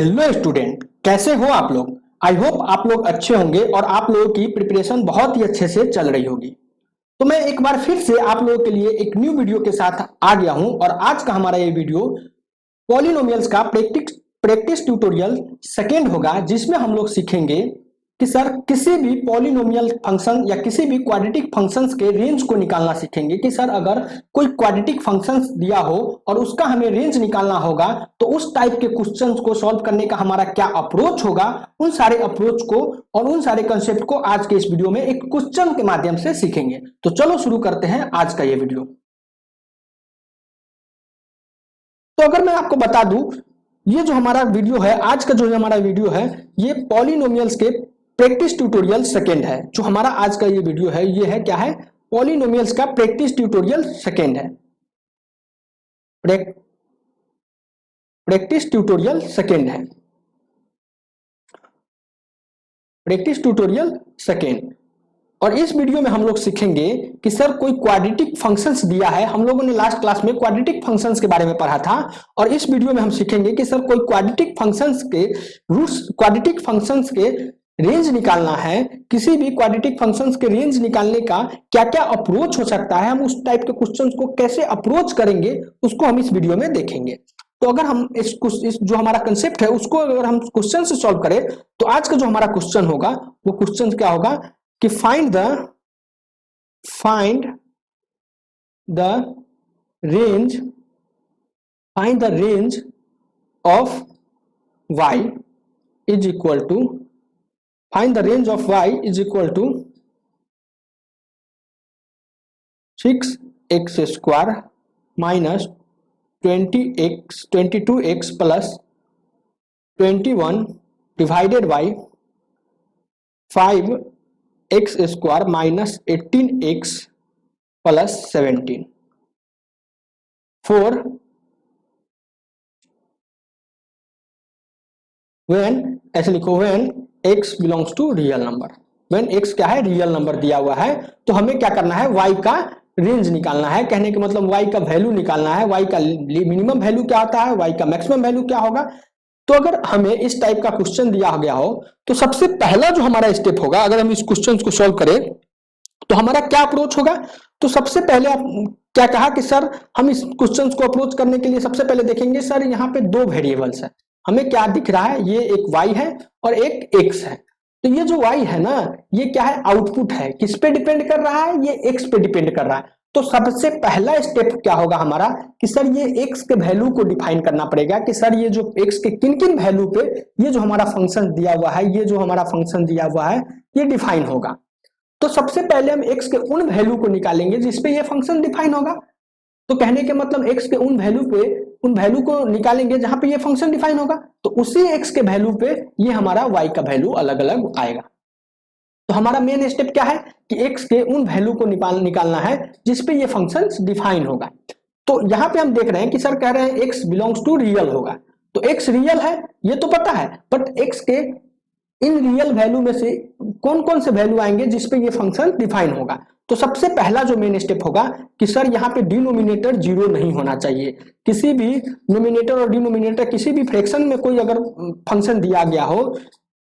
Hello student, कैसे हो आप लोग। आई होप आप लोग अच्छे होंगे और आप लोगों की प्रिपरेशन बहुत ही अच्छे से चल रही होगी। तो मैं एक बार फिर से आप लोगों के लिए एक न्यू वीडियो के साथ आ गया हूं और आज का हमारा ये वीडियो पॉलिनोमियल्स का प्रैक्टिस ट्यूटोरियल सेकेंड होगा, जिसमें हम लोग सीखेंगे कि सर किसी भी पॉलिनोमियल फंक्शन या किसी भी क्वाड्रेटिक फंक्शंस के रेंज को निकालना सीखेंगे कि सर अगर कोई क्वाड्रेटिक फंक्शंस दिया हो और उसका हमें रेंज निकालना होगा तो उस टाइप के क्वेश्चंस को सॉल्व करने का हमारा क्या अप्रोच होगा। उन सारे अप्रोच को और उन सारे कंसेप्ट को आज के इस वीडियो में एक क्वेश्चन के माध्यम से सीखेंगे। तो चलो शुरू करते हैं आज का ये वीडियो। तो अगर मैं आपको बता दूं, ये जो हमारा वीडियो है, आज का जो हमारा वीडियो है, ये पॉलिनोमियल्स के प्रैक्टिस ट्यूटोरियल सेकेंड है। जो हमारा आज का ये वीडियो है, ये है क्या है, पॉलिनोमियल्स का प्रैक्टिस ट्यूटोरियल सेकेंड है। प्रैक्टिस ट्यूटोरियल सेकेंड है, प्रैक्टिस ट्यूटोरियल सेकेंड। और इस वीडियो में हम लोग सीखेंगे कि सर कोई क्वाड्रेटिक फंक्शंस दिया है। हम लोगों ने लास्ट क्लास में क्वाड्रेटिक फंक्शंस के बारे में पढ़ा था और इस वीडियो में हम सीखेंगे कि सर कोई क्वाड्रेटिक फंक्शंस के रूट्स, क्वाड्रेटिक फंक्शंस के रेंज निकालना है। किसी भी क्वाड्रेटिक फंक्शंस के रेंज निकालने का क्या क्या अप्रोच हो सकता है, हम उस टाइप के क्वेश्चंस को कैसे अप्रोच करेंगे, उसको हम इस वीडियो में देखेंगे। तो अगर हम इस जो हमारा कंसेप्ट है उसको अगर हम क्वेश्चन से सॉल्व करें तो आज का जो हमारा क्वेश्चन होगा वो क्वेश्चन क्या होगा कि find the range of y is equal to find the range of y is equal to 6x square minus 22x plus 21 divided by 5x square minus 18x plus 17 for when ऐसे लिखो when x belongs to real number। when x क्या है, real number दिया हुआ है तो हमें क्या करना है, y का रेंज निकालना है। कहने का मतलब y का वैल्यू निकालना है। y का मिनिमम वैल्यू क्या होता है, y का मैक्सिमम वैल्यू क्या होगा। तो अगर हमें इस टाइप का क्वेश्चन दिया गया हो तो सबसे पहला जो हमारा स्टेप होगा, अगर हम इस क्वेश्चन को सॉल्व करें तो हमारा क्या अप्रोच होगा। तो सबसे पहले आप क्या कहा कि सर हम इस क्वेश्चन को अप्रोच करने के लिए सबसे पहले देखेंगे सर यहाँ पे दो वेरिएबल्स है, हमें क्या दिख रहा है, ये एक y है और एक x है। तो ये जो y है ना, ये क्या है, आउटपुट है। किस पे डिपेंड कर रहा है, ये x पे डिपेंड कर रहा है। तो सबसे पहला स्टेप क्या होगा हमारा कि सर ये x के वैल्यू को डिफाइन करना पड़ेगा कि सर ये जो x के किन किन वैल्यू पे ये जो हमारा फंक्शन दिया हुआ है, ये जो हमारा फंक्शन दिया हुआ है ये डिफाइन होगा। तो सबसे पहले हम x के उन वैल्यू को निकालेंगे जिसपे ये फंक्शन डिफाइन होगा। तो कहने के मतलब x के उन वैल्यू को निकालेंगे जहां पे ये फंक्शन डिफाइन होगा। तो उसी x के वैल्यू पे ये हमारा y का वैल्यू अलग अलग आएगा। तो हमारा मेन स्टेप क्या है कि x के उन वैल्यू को निकालना है जिसपे ये फंक्शन डिफाइन होगा। तो यहाँ पे हम देख रहे हैं कि सर कह रहे हैं x बिलोंग्स टू रियल होगा। तो x रियल है ये तो पता है, बट x के इन रियल वैल्यू में से कौन कौन से वैल्यू आएंगे जिसपे ये फंक्शन डिफाइन होगा। तो सबसे पहला जो मेन स्टेप होगा कि सर यहाँ पे डिनोमिनेटर जीरो नहीं होना चाहिए। किसी भी नोमिनेटर और डिनोमिनेटर, किसी भी फ्रैक्शन में कोई अगर फंक्शन दिया गया हो,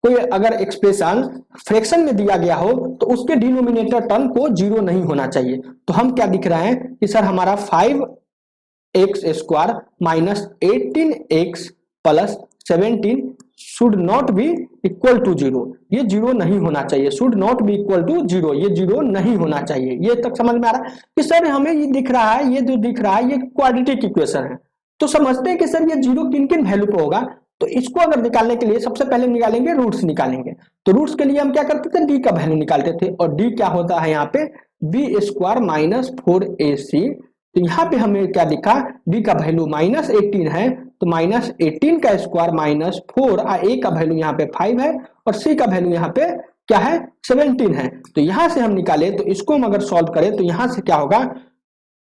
कोई अगर एक्सप्रेशन फ्रैक्शन में दिया गया हो तो उसके डिनोमिनेटर टर्म को जीरो नहीं होना चाहिए। तो हम क्या दिख रहा है कि सर हमारा 5x square minus 18x plus 17 should not be equal to zero. ये जीरो नहीं होना चाहिए, should not be equal to zero, ये जीरो नहीं होना चाहिए। ये तक समझ में आ रहा है कि सर हमें ये दिख रहा है, ये जो दिख रहा है ये क्वाड्रेटिक इक्वेशन है। तो समझते हैं कि सर ये जीरो किन किन वैल्यू पे होगा। तो इसको अगर निकालने के लिए सबसे पहले निकालेंगे रूट्स निकालेंगे। तो रूट्स के लिए हम क्या करते थे, डी का वैल्यू निकालते थे। और डी क्या होता है यहाँ पे, बी स्क्वायर माइनस 4ac। तो यहाँ पे हमें क्या दिखा, डी का वैल्यू माइनस 18 है तो माइनस 18 का स्क्वायर माइनस 4, ए का वैल्यू यहाँ पे 5 है और सी का वैल्यू यहाँ पे क्या है, 17 है। तो यहां से हम निकाले तो इसको हम अगर सॉल्व करें तो यहां से क्या होगा,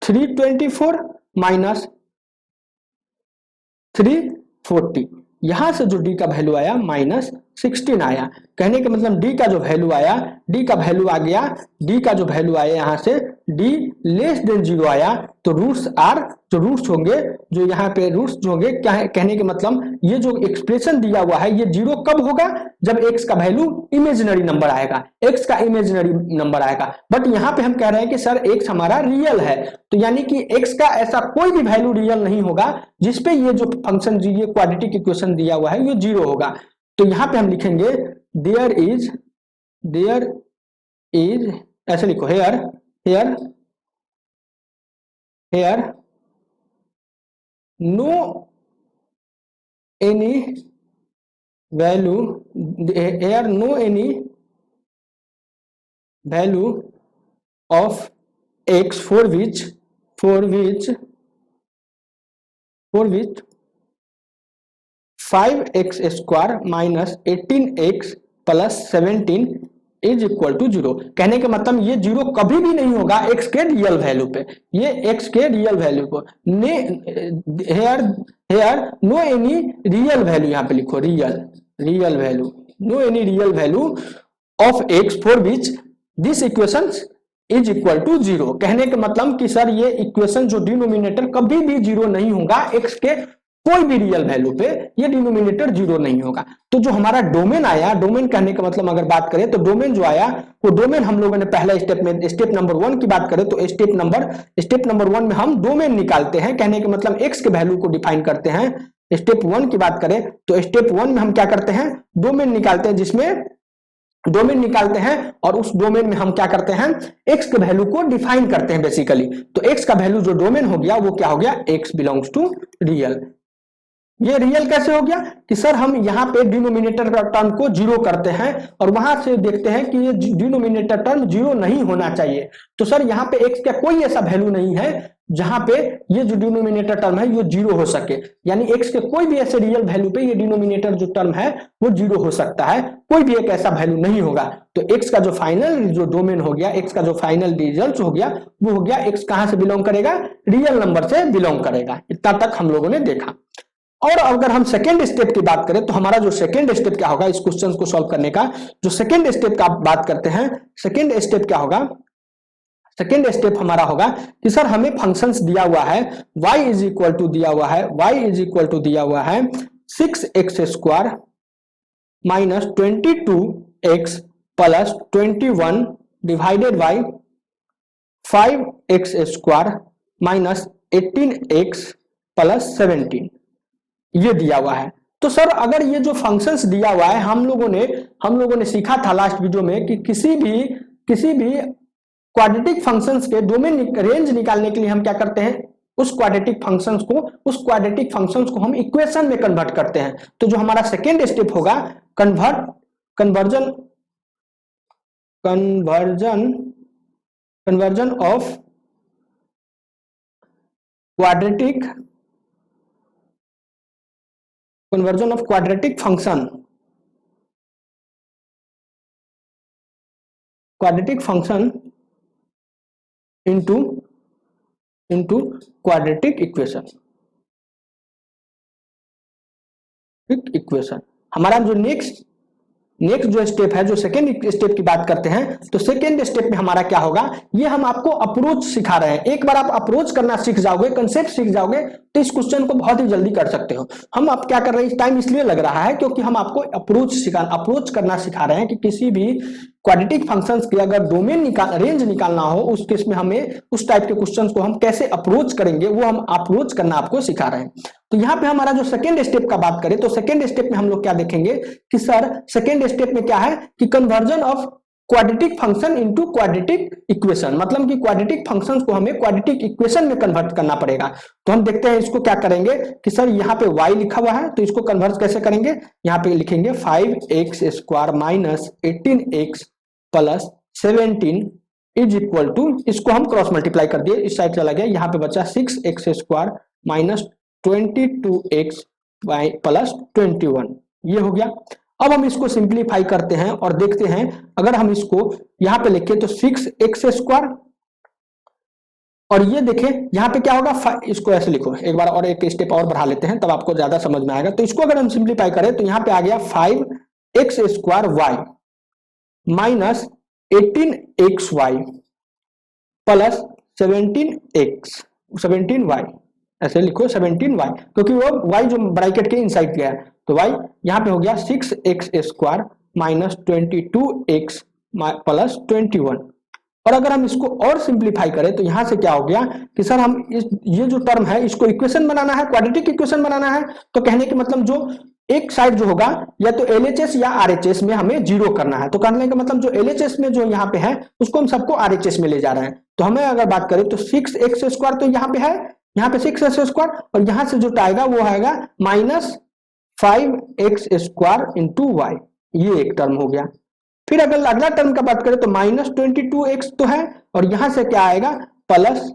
324 माइनस 340, यहां से जो डी का वैल्यू आया माइनस 16 आया। कहने का मतलब डी का जो वैल्यू आया, डी का वैल्यू आ गया, डी का जो वैल्यू आया यहाँ से डी लेस देन 0 आया। तो रूट्स आर, जो रूट्स होंगे, जो यहाँ पे रूट्स जो होंगे, क्या है कहने के मतलब ये जो एक्सप्रेशन दिया हुआ है ये 0 कब होगा, जब एक्स का वैल्यू इमेजिनरी नंबर आएगा, एक्स का इमेजिनरी नंबर आएगा। बट यहाँ पे हम कह रहे हैं कि सर एक्स हमारा रियल है, तो यानी कि एक्स का ऐसा कोई भी वैल्यू रियल नहीं होगा जिसपे ये जो फंक्शन, ये क्वाड्रेटिक इक्वेशन दिया हुआ है ये 0 होगा। तो यहाँ पे हम लिखेंगे देयर इज ऐसे लिखो, here no any value, here no any value of x for which 5x square minus 18x plus 17 is equal to 0। कहने का मतलब ये 0 कभी भी नहीं होगा x के रियल वैल्यू पे, ये x के रियल वैल्यू को here no any real value, यहाँ पे लिखो real value, no any real value of x for which this equation is equal to 0। कहने का मतलब कि सर ये इक्वेशन जो डिनोमिनेटर कभी भी 0 नहीं होगा, x के कोई भी रियल वैल्यू पे ये डिनोमिनेटर 0 नहीं होगा। तो जो हमारा डोमेन आया, डोमेन कहने का मतलब अगर बात करें तो डोमेन जो आया वो डोमेन हम लोगों ने पहला स्टेप में, स्टेप नंबर 1 की बात करें तो स्टेप नंबर 1 में हम डोमेन निकालते हैं, कहने का मतलब x के वैल्यू को डिफाइन करते हैं। स्टेप 1 की बात करें तो स्टेप 1 में हम क्या करते हैं, डोमेन निकालते हैं, जिसमें डोमेन निकालते हैं और उस डोमेन में हम क्या करते हैं, x के वैल्यू को डिफाइन करते हैं बेसिकली। तो x का वैल्यू जो डोमेन हो गया वो क्या हो गया, x बिलोंग्स टू रियल। ये रियल कैसे हो गया कि सर हम यहाँ पे डिनोमिनेटर टर्म को 0 करते हैं और वहां से देखते हैं कि ये डिनोमिनेटर टर्म 0 नहीं होना चाहिए। तो सर यहाँ पे x का कोई ऐसा वैल्यू नहीं है जहां पे ये जो डिनोमिनेटर टर्म है ये 0 हो सके, यानी x के कोई भी ऐसे रियल वैल्यू पे ये डिनोमिनेटर जो टर्म है वो 0 हो सकता है, कोई भी एक ऐसा वैल्यू नहीं होगा। तो x का जो फाइनल जो डोमेन हो गया, x का जो फाइनल रिजल्ट हो गया वो हो गया x कहां से बिलोंग करेगा, रियल नंबर से बिलोंग करेगा। इतना तक हम लोगों ने देखा। और अगर हम सेकेंड स्टेप की बात करें तो हमारा जो सेकेंड स्टेप क्या होगा, इस क्वेश्चन को सॉल्व करने का जो सेकेंड स्टेप का बात करते हैं, सेकेंड स्टेप क्या होगा, सेकेंड स्टेप हमारा होगा कि सर हमें फंक्शंस दिया हुआ है, y इज इक्वल टू दिया हुआ है, y इज इक्वल टू दिया हुआ है 6x square minus 22x plus 21 divided by 5x square minus 18x plus 17 ये दिया हुआ है। तो सर अगर ये जो फंक्शंस दिया हुआ है, हम लोगों ने सीखा था लास्ट वीडियो में कि किसी भी क्वाड्रेटिक फंक्शंस के डोमेन रेंज निकालने के लिए हम क्या करते हैं, उस क्वाड्रेटिक फंक्शंस को हम इक्वेशन में कन्वर्ट करते हैं। तो जो हमारा सेकेंड स्टेप होगा conversion of quadratic function into quadratic equation. हमारा जो नेक्स्ट जो स्टेप है, जो सेकेंड स्टेप की बात करते हैं, तो सेकेंड स्टेप में हमारा क्या होगा, ये हम आपको अप्रोच सिखा रहे हैं। एक बार आप अप्रोच करना सीख जाओगे, कंसेप्ट सीख जाओगे, तो इस क्वेश्चन को बहुत ही जल्दी कर सकते हो। हम आप क्या कर रहे हैं, टाइम इसलिए लग रहा है क्योंकि हम आपको अप्रोच करना सिखा रहे हैं कि किसी भी क्वाड्रेटिक फंक्शंस की अगर डोमेन रेंज निकालना हो, उस केस में हमें उस टाइप के क्वेश्चंस को हम कैसे अप्रोच करेंगे, वो हम अप्रोच करना आपको सिखा रहे हैं। तो यहाँ पे हमारा जो सेकेंड स्टेप का बात करें तो सेकेंड स्टेप में हम लोग क्या देखेंगे कि सर सेकेंड स्टेप में क्या है कि conversion of quadratic function into quadratic equation, मतलब कि क्वाड्रेटिक फंक्शंस को हमें क्वाड्रेटिक इक्वेशन में कन्वर्ट करना पड़ेगा। तो हम देखते हैं इसको क्या करेंगे कि सर यहाँ पे y लिखा हुआ है तो इसको कन्वर्ट कैसे करेंगे, यहाँ पे लिखेंगे 5x square minus 18x plus 17 is equal to, इसको हम क्रॉस मल्टीप्लाई कर दिए, इस साइड चला गया, यहाँ पे बचा 6x square minus 22x plus 21, ये हो गया। अब हम इसको सिंप्लीफाई करते हैं और देखते हैं, अगर हम इसको यहां पे लिखें तो 6x स्क्वायर, और ये देखें यहां पे क्या होगा, इसको ऐसे लिखो, एक बार और एक स्टेप और बढ़ा लेते हैं तब आपको ज्यादा समझ में आएगा। तो इसको अगर हम सिंप्लीफाई करें तो यहां पे आ गया 5 x square y minus 18xy plus 17y, ऐसे लिखो 17y, क्योंकि वो y जो ब्रैकेट के इनसाइड गया है, तो y यहाँ पे हो गया 6x square minus 22x plus 21। और अगर हम इसको और सिंप्लीफाई करें तो यहां से क्या हो गया कि सर हम ये जो टर्म है इसको इक्वेशन बनाना है, क्वाड्रेटिक इक्वेशन बनाना है, तो कहने के मतलब जो एक साइड जो होगा या तो LHS या RHS में हमें जीरो करना है, तो कहने का मतलब जो LHS में जो यहाँ पे है उसको हम सबको RHS में ले जा रहे हैं। तो हमें अगर बात करें तो 6x स्क्वायर तो यहाँ पे है, यहाँ पे 6x स्क्वायर, और यहाँ से जो आएगा वो आएगा minus 5x square into Y, ये एक टर्म हो गया। फिर अगर अगला टर्म का बात करें तो माइनस 22x तो है, और यहां से क्या आएगा प्लस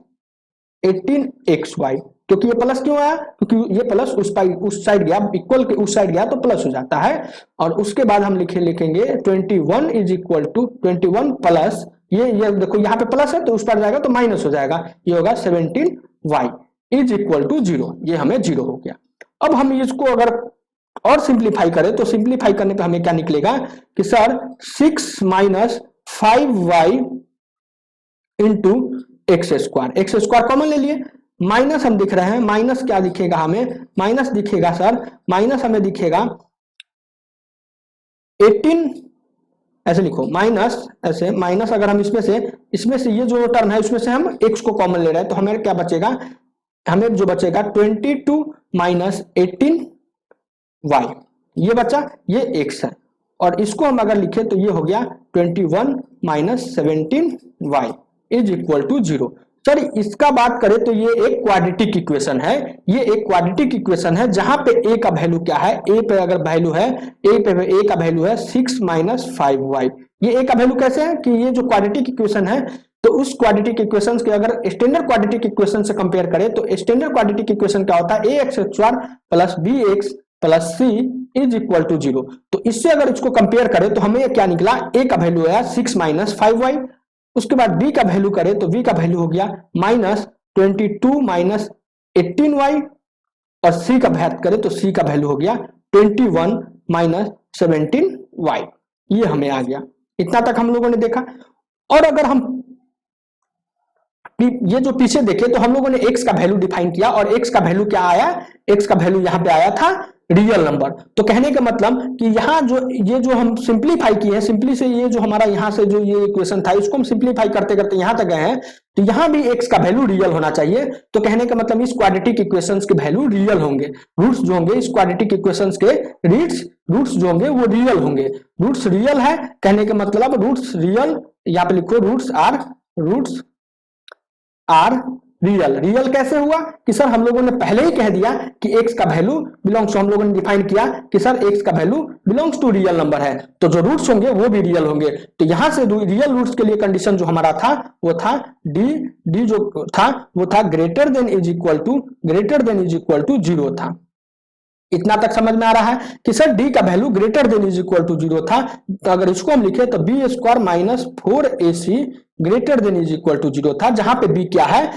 18xy, क्योंकि ये प्लस क्यों आया, क्योंकि ये प्लस उस साइड गया, इक्वल के उस साइड गया तो प्लस हो जाता है। और उसके बाद हम लिखेंगे 21 इज इक्वल टू 21 प्लस ये देखो यहाँ पे प्लस है तो उस पर जाएगा तो माइनस हो जाएगा, ये होगा 17y इज इक्वल टू 0, ये हमें 0 हो गया। अब हम इसको अगर और सिंप्लीफाई करें तो सिंप्लीफाई करने पे हमें क्या निकलेगा कि sir 6 minus 5y into x square common ले लिए, माइनस हम दिख रहे हैं, माइनस क्या दिखेगा हमें, माइनस दिखेगा सर, माइनस हमें दिखेगा 18, ऐसे लिखो माइनस, ऐसे माइनस अगर हम इसमें से ये जो टर्म है इसमें से हम x को कॉमन ले रहे हैं तो हमें क्या बचेगा, हमें जो बचेगा 22 माइनस 18y, ये बचा, ये x है, और इसको हम अगर लिखे तो ये हो गया 21 minus 17y is equal to 0। Sir इसका बात करें तो ये एक क्वाड्रेटिक इक्वेशन है, ये एक क्वाड्रेटिक इक्वेशन है जहां पे a का वैल्यू क्या है, a पे अगर वैल्यू है, a का वैल्यू है 6 माइनस 5y। ये a का वैल्यू कैसे है कि ये जो क्वाड्रेटिक इक्वेशन है तो उस क्वाड्रेटिक इक्वेशन के अगर स्टैंडर्ड क्वाड्रेटिक इक्वेशन से कंपेयर करें तो स्टैंडर्ड क्वाड्रेटिक इक्वेशन क्या होता है, ax square plus bx plus c is equal to 0। तो इससे अगर इसको कंपेयर करें तो हमें क्या निकला, a का वैल्यू आया 6 माइनस 5y, उसके बाद b का वैल्यू करें तो b का वैल्यू हो गया माइनस 22 माइनस 18y, और c का बात करें तो c का वैल्यू हो गया 21 माइनस 17y, ये हमें आ गया। इतना तक हम लोगों ने देखा। और अगर हम ये जो पीछे देखे तो हम लोगों ने x का वैल्यू डिफाइन किया, और x का वैल्यू क्या आया, x का वैल्यू यहाँ पे आया था रियल नंबर। तो कहने का मतलब कि यहाँ ये जो हम सिंप्लीफाई किए हैं, सिंपली से ये जो हमारा यहाँ से जो ये इक्वेशन था इसको हम सिंप्लीफाई करते करते यहाँ तक गए हैं, तो यहाँ भी x का वैल्यू रियल होना चाहिए। तो कहने का मतलब इस क्वाड्रेटिक इक्वेशंस के वैल्यू रियल होंगे, रूट्स जो होंगे इस क्वाड्रेटिक इक्वेशंस के रूट्स जो होंगे वो रियल होंगे। रूट्स रियल है कहने का मतलब रूट्स रियल, यहाँ पे लिखो रूट्स आर रियल। रियल कैसे हुआ कि सर हम लोगों ने पहले ही कह दिया कि x का वैल्यू बिलोंग्स टू, हम लोगों ने डिफाइन किया कि सर x का value belongs to real number है, तो जो रूट्स होंगे वो भी रियल होंगे। तो यहां से रियल रूट्स के लिए कंडीशन जो हमारा था वो था डी जो था वो था greater than is equal to 0 था। इतना तक समझ में आ रहा है कि सर d का value greater than is equal to 0 था। तो अगर इसको हम लिखे तो b square minus 4ac greater than is equal to 0 था, जहां पे b क्या है,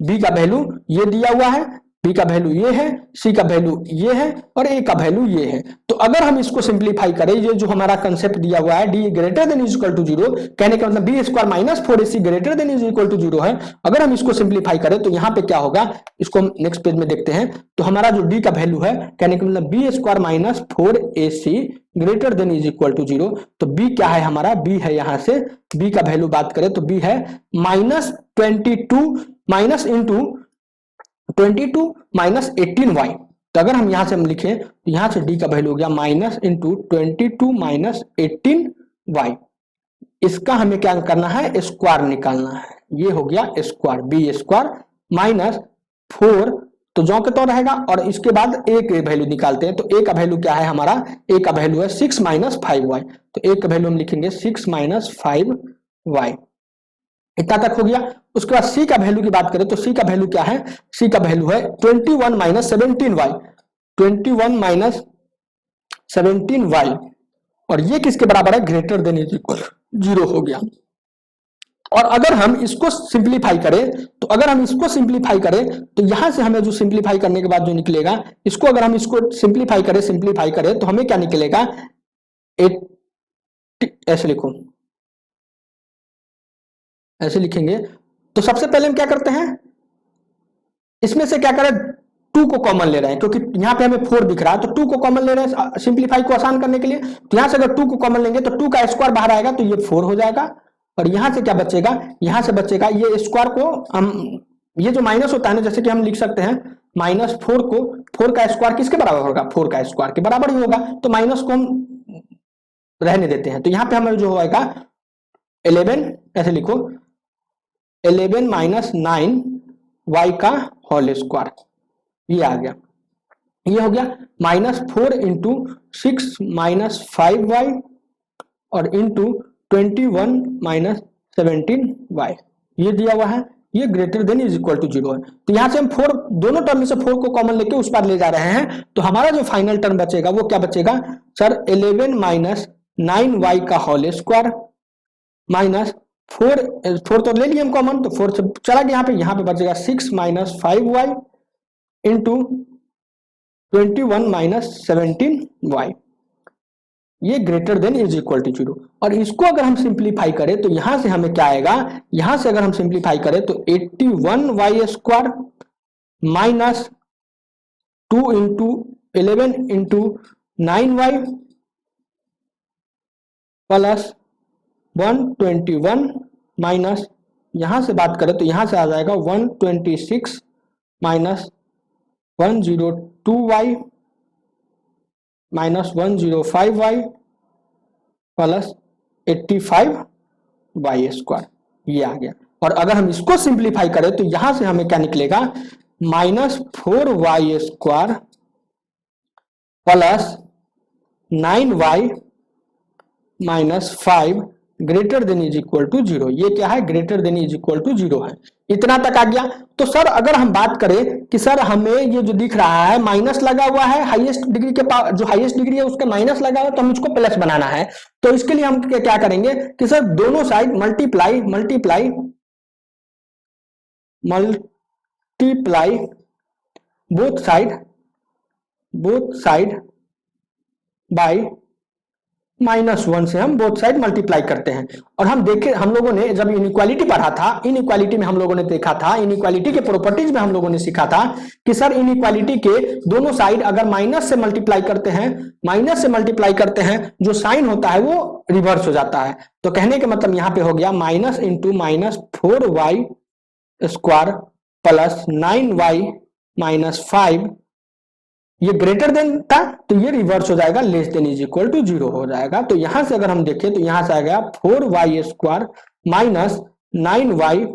b का वैल्यू ये दिया हुआ है, b का वैल्यू ये है, c का वैल्यू ये है, और a का वैल्यू ये है। तो अगर हम इसको सिंप्लीफाई करें, ये जो हमारा कंसेप्ट दिया हुआ है d greater than is equal to 0, कहने का मतलब b square minus 4ac greater than is equal to 0 है। अगर हम इसको सिंप्लीफाई करें तो यहाँ पे क्या होगा, इसको हम नेक्स्ट पेज में देखते हैं। तो हमारा जो d का वैल्यू है कहने का मतलब b square minus 4ac greater than is equal to 0। तो b क्या है हमारा, b है, यहाँ से b का वैल्यू बात करें तो b है minus 22 minus into 22 minus 18y। तो अगर हम यहां से हम लिखें तो यहां से d का वैल्यू हो गया माइनस इंटू 22 माइनस 18y। इसका हमें क्या करना है, स्क्वायर निकालना है, ये हो गया स्क्वायर, बी स्क्वायर माइनस 4 तो जो के तो रहेगा, और इसके बाद a के वैल्यू निकालते हैं। तो a का वैल्यू क्या है हमारा, a का वैल्यू है 6 माइनस 5y। तो a का वैल्यू हम लिखेंगे 6 माइनस 5y। इतना तक हो गया। उसके बाद c का वैल्यू की बात करें तो c का वैल्यू क्या है, c का वैल्यू है 21 माइनस 17y, 21 माइनस 17y, और ये किसके बराबर है, ग्रेटर देन इज इक्वल 0 हो गया। और अगर हम इसको सिंप्लीफाई करें तो यहां से हमें जो सिंप्लीफाई करने के बाद जो निकलेगा, इसको अगर हम इसको सिंप्लीफाई करें तो हमें क्या निकलेगा, ऐसे लिखो, ऐसे लिखेंगे। तो सबसे पहले हम क्या करते हैं, इसमें से क्या करें, 2 को कॉमन ले रहे हैं, क्योंकि यहाँ पे हमें 4 दिख रहा है, तो 2 को कॉमन ले रहे हैं सिंप्लीफाई को आसान करने के लिए। तो यहाँ से अगर 2 को कॉमन लेंगे तो 2 का स्क्वायर बाहर आएगा, तो ये 4 हो जाएगा। और यहाँ से क्या बचेगा, यहाँ से बचेगा ये स्क्वायर को हम, ये जो माइनस होता है ना, जैसे कि हम लिख सकते हैं -4 को, 4 का स्क्वायर किसके बराबर होगा, 4 का स्क्वायर के बराबर ही होगा, तो माइनस को हम रहने देते हैं। तो यहाँ पे हमें जो होगा 11, ऐसे लिखो 11 - 9 y का होल स्क्वायर, ये आ गया। ये हो गया -4 इंटू 6 - 5y और इंटू 21 - 17y, ये दिया हुआ है। ये greater than is equal to 0 है। तो यहां से हम 4, दोनों टर्म में से 4 को कॉमन लेके उस पार ले जा रहे हैं। तो हमारा जो फाइनल टर्म बचेगा वो क्या बचेगा सर, 11 - 9y का होल स्क्वायर माइनस 4 तो ले लिए हम कॉमन, तो 4 से चला गया, यहाँ पे बचेगा 6 - 5y इंटू 21 - 17y, ये greater than is equal to 0। और इसको अगर हम सिंप्लीफाई करें तो यहां से हमें क्या आएगा, यहां से अगर हम सिंप्लीफाई करें तो 81y square minus 2 into 11 into 9y plus 121 minus, यहां से बात करें तो यहां से आ जाएगा 126 minus 102y minus 105y plus 85y square, ये आ गया। और अगर हम इसको सिंप्लीफाई करें तो यहां से हमें क्या निकलेगा, -4y square plus 9y minus 5 greater than is equal to 0। ये क्या है, greater than is equal to 0 है। इतना तक आ गया। तो सर अगर हम बात करें कि सर हमें ये जो दिख रहा है माइनस लगा हुआ है, हाईएस्ट डिग्री के पास जो हाईएस्ट डिग्री है उसका माइनस लगा हुआ है, तो हम इसको प्लस बनाना है। तो इसके लिए हम क्या करेंगे कि सर दोनों side multiply both side by -1 से हम बोथ साइड मल्टीप्लाई करते हैं। और हम देखे, हम लोगों ने जब इनइक्वालिटी पढ़ा था, इनइक्वालिटी में हम लोगों ने देखा था, इनइक्वालिटी के प्रॉपर्टीज में हम लोगों ने सीखा था कि सर इनइक्वालिटी के दोनों साइड अगर माइनस से मल्टीप्लाई करते हैं, जो साइन होता है वो रिवर्स हो जाता है। तो कहने के मतलब यहाँ पे हो गया minus into -4y square plus 9y minus 5, ये ग्रेटर देन था तो ये रिवर्स हो जाएगा, less than is equal to 0 हो जाएगा। तो यहां से अगर हम देखें तो यहां से आ गया 4y square minus 9y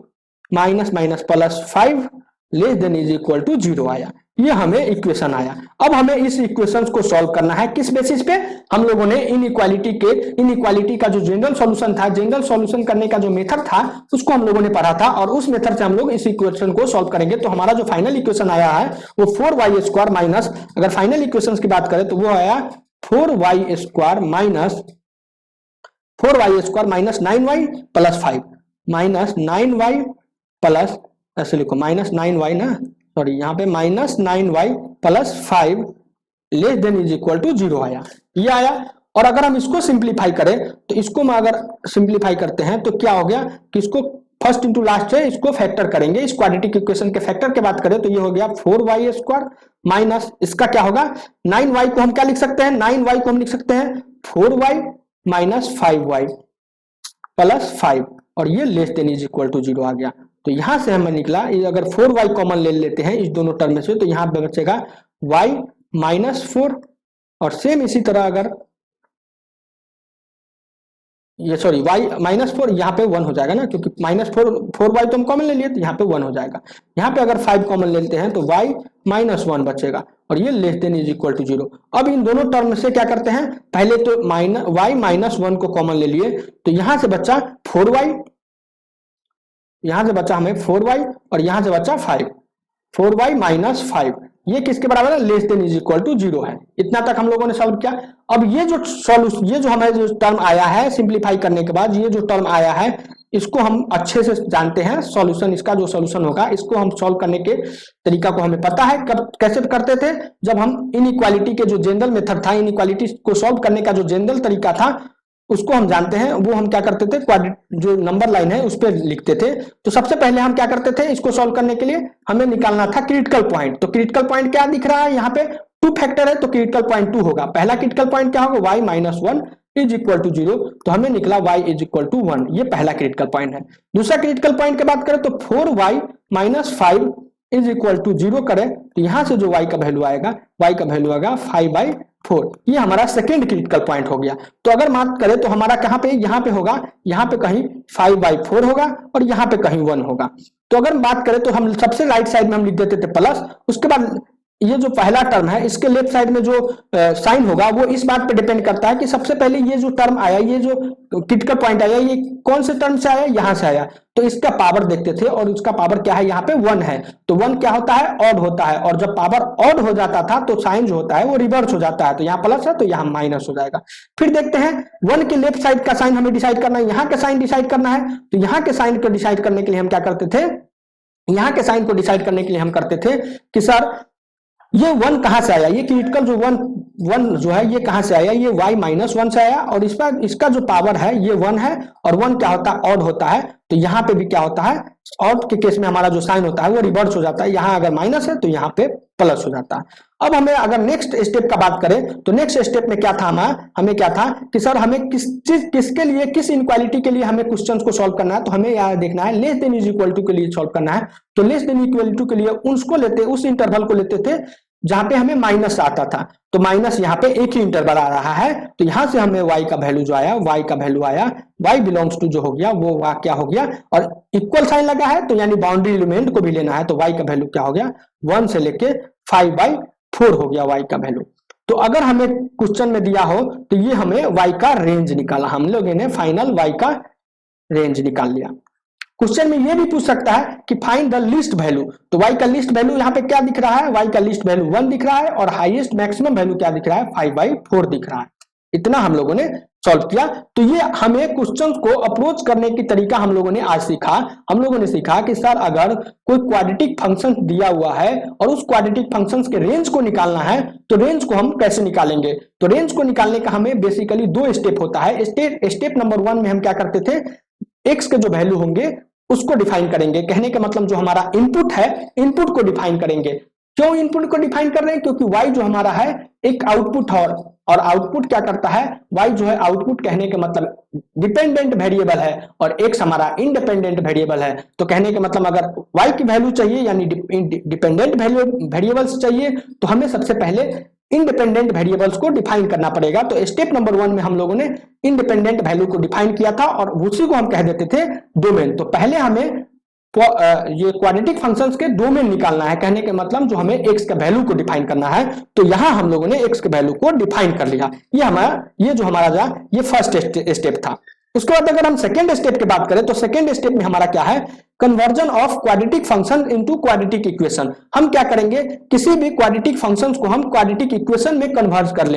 minus minus plus 5 less than is equal to 0 आया। ये हमें इक्वेशन आया। अब हमें इस इक्वेशन को सॉल्व करना है, किस बेसिस पे, हम लोगों ने इनइक्वालिटी का जो जनरल सॉल्यूशन था, जनरल सॉल्यूशन करने का जो मेथड था उसको हम लोगों ने पढ़ा था, और उस मेथड से हम लोग इस इक्वेशन को सॉल्व करेंगे। तो हमारा जो फाइनल इक्वेशन आया है वो 4y स्क्वायर माइनस, अगर फाइनल इक्वेशन की बात करें तो वो आया 4y square minus 9y plus 5 minus 9y plus, ऐसे लिखो -9y ना, सॉरी यहाँ पे -9y plus 5 less than is equal to 0 आया, ये आया। और अगर हम इसको सिंप्लीफाई करें तो इसको हम अगर सिंप्लीफाई करते हैं तो क्या हो गया कि इसको फर्स्ट इंटू लास्ट से इसको फैक्टर करेंगे, इस क्वाड्रेटिक इक्वेशन के फैक्टर के बात करें तो ये हो गया 4y स्क्वायर माइनस, इसका क्या होगा 9y को हम क्या लिख सकते हैं, 9y को हम लिख सकते हैं 4y माइनस 5y प्लस 5, और ये less than is equal to 0 आ गया। तो यहां से हमें निकला, अगर 4y कॉमन ले लेते हैं इस दोनों टर्म में से, तो यहां पे बचेगा y माइनस 4, और सेम इसी तरह अगर ये सॉरी y माइनस 4 यहाँ पे 1 हो जाएगा ना, क्योंकि -4y तो हम कॉमन ले लिए तो यहाँ पे 1 हो जाएगा। यहाँ पे अगर 5 कॉमन लेते हैं तो y माइनस 1 बचेगा, और ये less than is equal to 0। अब इन दोनों टर्म से क्या करते हैं, पहले तो y माइनस 1 को कॉमन ले लिए, तो यहां से बचा 4y, यहां से बचा हमें 4y, और यहां से बचा 5, 4y माइनस 5 ये किसके बराबर है, less than is equal to 0 है। इतना तक हम लोगों ने सॉल्व किया। अब ये जो सॉल्यूशन, ये जो हमें जो टर्म आया है सिंप्लीफाई करने के बाद, ये जो टर्म आया है इसको हम अच्छे से जानते हैं। सॉल्यूशन, इसका जो सॉल्यूशन होगा इसको हम सॉल्व करने के तरीका को हमें पता है। कब कैसे करते थे, जब हम इनइक्वालिटी के जो जनरल मेथड था, इनइक्वालिटी को सॉल्व करने का जो जनरल तरीका था उसको हम जानते हैं। वो हम क्या करते थे, जो नंबर लाइन है उस पर लिखते थे। तो सबसे पहले हम क्या करते थे, इसको सॉल्व करने के लिए हमें निकालना था क्रिटिकल पॉइंट। तो क्रिटिकल पॉइंट क्या दिख रहा है यहाँ पे, 2 फैक्टर है तो क्रिटिकल पॉइंट 2 होगा। पहला क्रिटिकल पॉइंट क्या होगा, y minus 1 is equal to 0, तो हमें निकला y इज इक्वल टू 1। ये पहला क्रिटिकल पॉइंट है। दूसरा क्रिटिकल पॉइंट की बात करें तो 4y minus 5 is equal to 0 करें तो यहां से जो y का वैल्यू आएगा, y का वैल्यू आएगा 5/4। ये हमारा सेकेंड क्रिटिकल पॉइंट हो गया। तो अगर बात करें तो हमारा कहां पे, यहाँ पे होगा, यहाँ पे कहीं 5/4 होगा और यहाँ पे कहीं 1 होगा। तो अगर बात करें तो हम सबसे राइट साइड में हम लिख देते थे प्लस, उसके बाद ये जो पहला टर्म है इसके लेफ्ट साइड में जो साइन होगा वो इस बात पे डिपेंड करता है कि सबसे पहले ये जो टर्म आया, ये जो क्रिटिकल पॉइंट आया, ये कौन से टर्म से आया, यहां से आया। तो इसका पावर देखते थे और इसका पावर क्या है, यहाँ पे 1 है। तो 1 क्या होता है, ऑड होता है, और जब पावर ऑड हो जाता था तो साइन जो होता है वो रिवर्स हो जाता है। तो यहाँ प्लस है तो यहाँ माइनस हो जाएगा। फिर देखते हैं 1 के लेफ्ट साइड का साइन हमें डिसाइड करना है, यहाँ का साइन डिसाइड करना है। तो यहाँ के साइन को डिसाइड करने के लिए हम क्या करते थे, यहाँ के साइन को डिसाइड करने के लिए हम करते थे कि सर ये 1 कहां से आया, ये क्रिटिकल जो 1 जो है ये कहां से आया, ये y माइनस 1 से आया, और इसका जो पावर है ये 1 है, और 1 क्या होता है, ऑड होता है। तो यहाँ पे भी क्या होता है, ऑड के केस में हमारा जो साइन होता है वो रिवर्स हो जाता है। यहाँ अगर माइनस है तो यहाँ पे प्लस हो जाता है। अब हमें अगर नेक्स्ट स्टेप का बात करें तो नेक्स्ट स्टेप में क्या था, हमें क्या था कि सर हमें किसके लिए, किस इनक्वालिटी के लिए हमें क्वेश्चंस को सॉल्व करना है। तो हमें यहाँ देखना है less than is equal to के लिए सॉल्व करना है। तो लेस देन इक्वल टू के लिए उसको लेते, उस इंटरवल को लेते थे जहां पे हमें माइनस आता था। तो माइनस यहाँ पे एक ही इंटरवल आ रहा है, तो यहां से हमें y का वैल्यू जो आया, y का वैल्यू आया, y बिलोंग्स टू जो हो गया वो क्या हो गया, और इक्वल साइन लगा है तो यानी बाउंड्री एलिमेंट को भी लेना है। तो y का वैल्यू क्या हो गया, 1 से लेके 5/4 हो गया y का वैल्यू। तो अगर हमें क्वेश्चन में दिया हो तो ये हमें y का रेंज निकाला, हम लोग ने फाइनल y का रेंज निकाल लिया। क्वेश्चन में ये भी पूछ सकता है कि फाइंड द लिस्ट वैल्यू। तो y का लिस्ट वैल्यू यहाँ पे क्या दिख रहा है, y का लिस्ट वैल्यू 1 दिख रहा है, और हाईएस्ट मैक्सिमम वैल्यू क्या दिख रहा है, 5/4 दिख रहा है। इतना हम लोगों ने सॉल्व किया। तो ये हमें क्वेश्चन को अप्रोच करने की तरीका हम लोगों ने आज सीखा। हम लोगों ने सीखा कि सर अगर कोई क्वाड्रेटिक फंक्शन दिया हुआ है और उस क्वाड्रेटिक फंक्शन के रेंज को निकालना है तो रेंज को हम कैसे निकालेंगे। तो रेंज को निकालने का हमें बेसिकली 2 स्टेप होता है। स्टेप नंबर 1 में हम क्या करते थे, x के जो वैल्यू होंगे उसको डिफाइन करेंगे। कहने का मतलब जो हमारा इनपुट है, इनपुट को डिफाइन करेंगे। क्यों इनपुट को डिफाइन कर रहे हैं, क्योंकि y जो हमारा है एक आउटपुट है, और आउटपुट क्या करता है, y जो है आउटपुट कहने के मतलब डिपेंडेंट वेरिएबल है और x हमारा इंडिपेंडेंट वेरिएबल है। तो कहने के मतलब अगर y की वैल्यू चाहिए यानी डिपेंडेंट वेरिएबल्स चाहिए तो हमें सबसे पहले इंडिपेंडेंट वेरिएबल्स को डिफाइन करना पड़ेगा। तो स्टेप नंबर 1 में हम लोगों ने इंडिपेंडेंट वैल्यू को डिफाइन किया था और उसी को हम कह देते थे डोमेन। तो पहले हमें ये क्वाड्रेटिक फंक्शंस के डोमेन निकालना है, कहने के मतलब जो हमें x का वैल्यू को डिफाइन करना है। तो यहां हम लोगों ने x के वैल्यू को डिफाइन कर लिया। ये जो हमारा ये फर्स्ट स्टेप था। उसके बाद अगर हम सेकेंड स्टेप की बात करें तो सेकेंड स्टेप में हमारा क्या है, conversion of quadratic function into quadratic equation. हम क्या करेंगे, किसी भी क्वाड्रेटिक फंक्शंस को हम क्वाड्रेटिक इक्वेशन में कन्वर्ज कर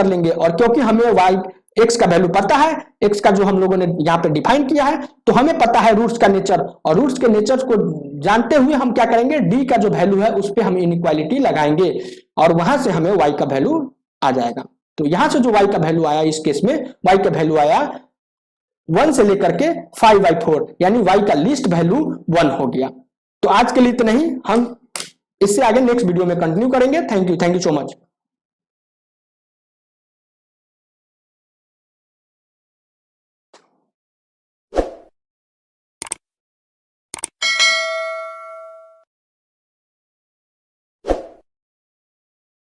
लेंगे। और क्योंकि हमें x का वैल्यू पता है, x का जो हम लोगों ने यहाँ पे डिफाइन किया है, तो हमें पता है रूट्स का नेचर, और रूट्स के नेचर को जानते हुए हम क्या करेंगे, d का जो वैल्यू है उस पर हम इनइक्वालिटी लगाएंगे और वहां से हमें y का वैल्यू आ जाएगा। तो यहां से जो y का वैल्यू आया, इस केस में y का वैल्यू आया 1 से लेकर के 5/4, यानी y का लिस्ट वैल्यू 1 हो गया। तो आज के लिए इतना ही, हम इससे आगे नेक्स्ट वीडियो में कंटिन्यू करेंगे। Thank you so much.